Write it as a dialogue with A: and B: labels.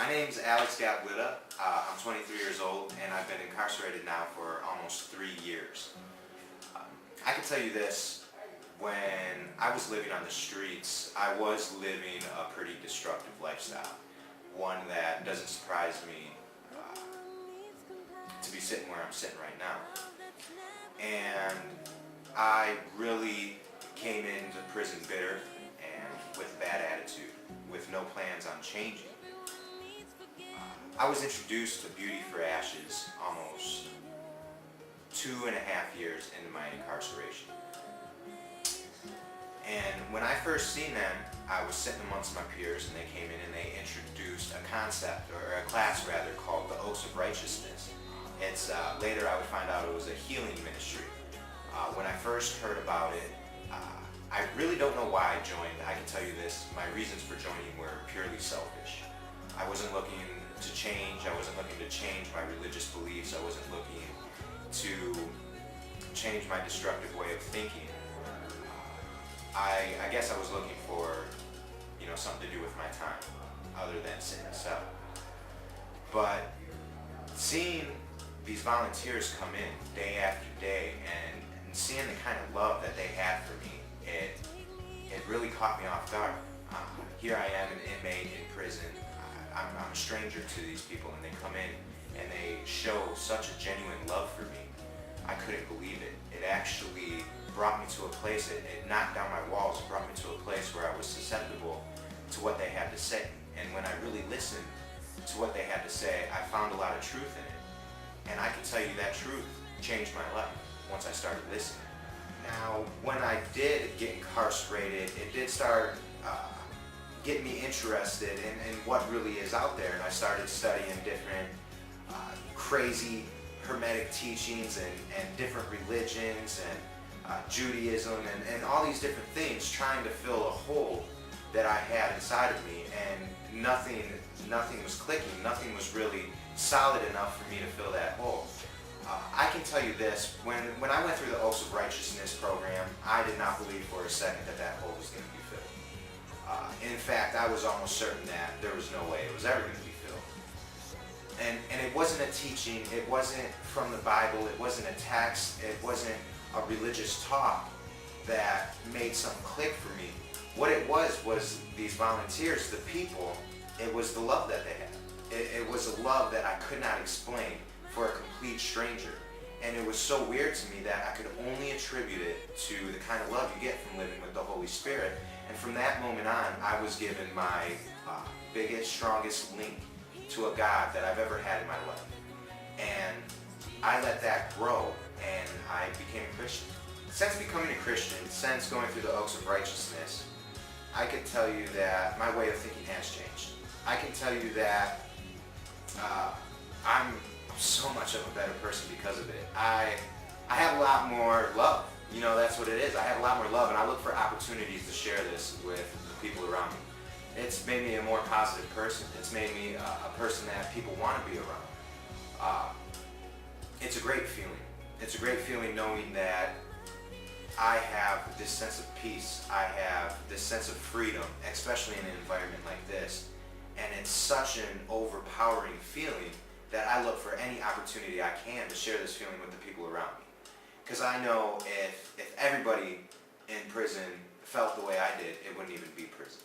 A: name's Alex Gatlita. I'm 23 years old, and I've been incarcerated now for almost 3 years. Um, I can tell you this, when I was living on the streets, I was living a pretty destructive lifestyle. One that doesn't surprise me to be sitting where I'm sitting right now. And I really came into prison bitter and with a bad attitude, with no plans on changing. I was introduced to Beauty for Ashes almost 2.5 years into my incarceration. And when I first seen them, I was sitting amongst my peers, and they came in and they introduced a concept, or a class rather, called the Oaks of Righteousness. It's later I would find out it was a healing ministry. When I first heard about it, I really don't know why I joined. I can tell you this, my reasons for joining were purely selfish. I wasn't looking to change. I wasn't looking to change my religious beliefs. I wasn't looking to change my destructive way of thinking. I guess I was looking for, something to do with my time, other than sit in a cell. But seeing these volunteers come in day after day and seeing the kind of love that they had for me, it really caught me off guard. Here I am, an inmate in prison. I'm a stranger to these people, and they come in and they show such a genuine love for me. I couldn't believe it. It actually brought me to a place, it knocked down my walls, it brought me to a place where I was susceptible to what they had to say. And when I really listened to what they had to say, I found a lot of truth in it. And I can tell you that truth changed my life once I started listening. Now, when I did get incarcerated, it did start getting me interested in what really is out there. And I started studying different crazy Hermetic teachings and different religions and Judaism and all these different things, trying to fill a hole that I had inside of me, and nothing was clicking. Nothing was really solid enough for me to fill that hole. I can tell you this, when I went through the Oaks of Righteousness program, I did not believe for a second that hole was going to be filled. In fact, I was almost certain that there was no way it was ever going to be filled. And it wasn't a teaching, it wasn't from the Bible, it wasn't a text, it wasn't a religious talk that made something click for me. What it was these volunteers, the people, it was the love that they had. It was a love that I could not explain for a complete stranger. And it was so weird to me that I could only attribute it to the kind of love you get from living with the Holy Spirit. And from that moment on, I was given my biggest, strongest link to a God that I've ever had in my life. And I let that grow, and I became a Christian. Since becoming a Christian, since going through the Oaks of Righteousness, I could tell you that my way of thinking has changed. I can tell you that I'm so much of a better person because of it. I have a lot more love. That's what it is. I have a lot more love, and I look for opportunities to share this with the people around me. It's made me a more positive person. It's made me a person that people want to be around. It's a great feeling. It's a great feeling knowing that I have this sense of peace. I have this sense of freedom, especially in an environment like this. And it's such an overpowering feeling that I look for any opportunity I can to share this feeling with the people around me. Because I know if everybody in prison felt the way I did, it wouldn't even be prison.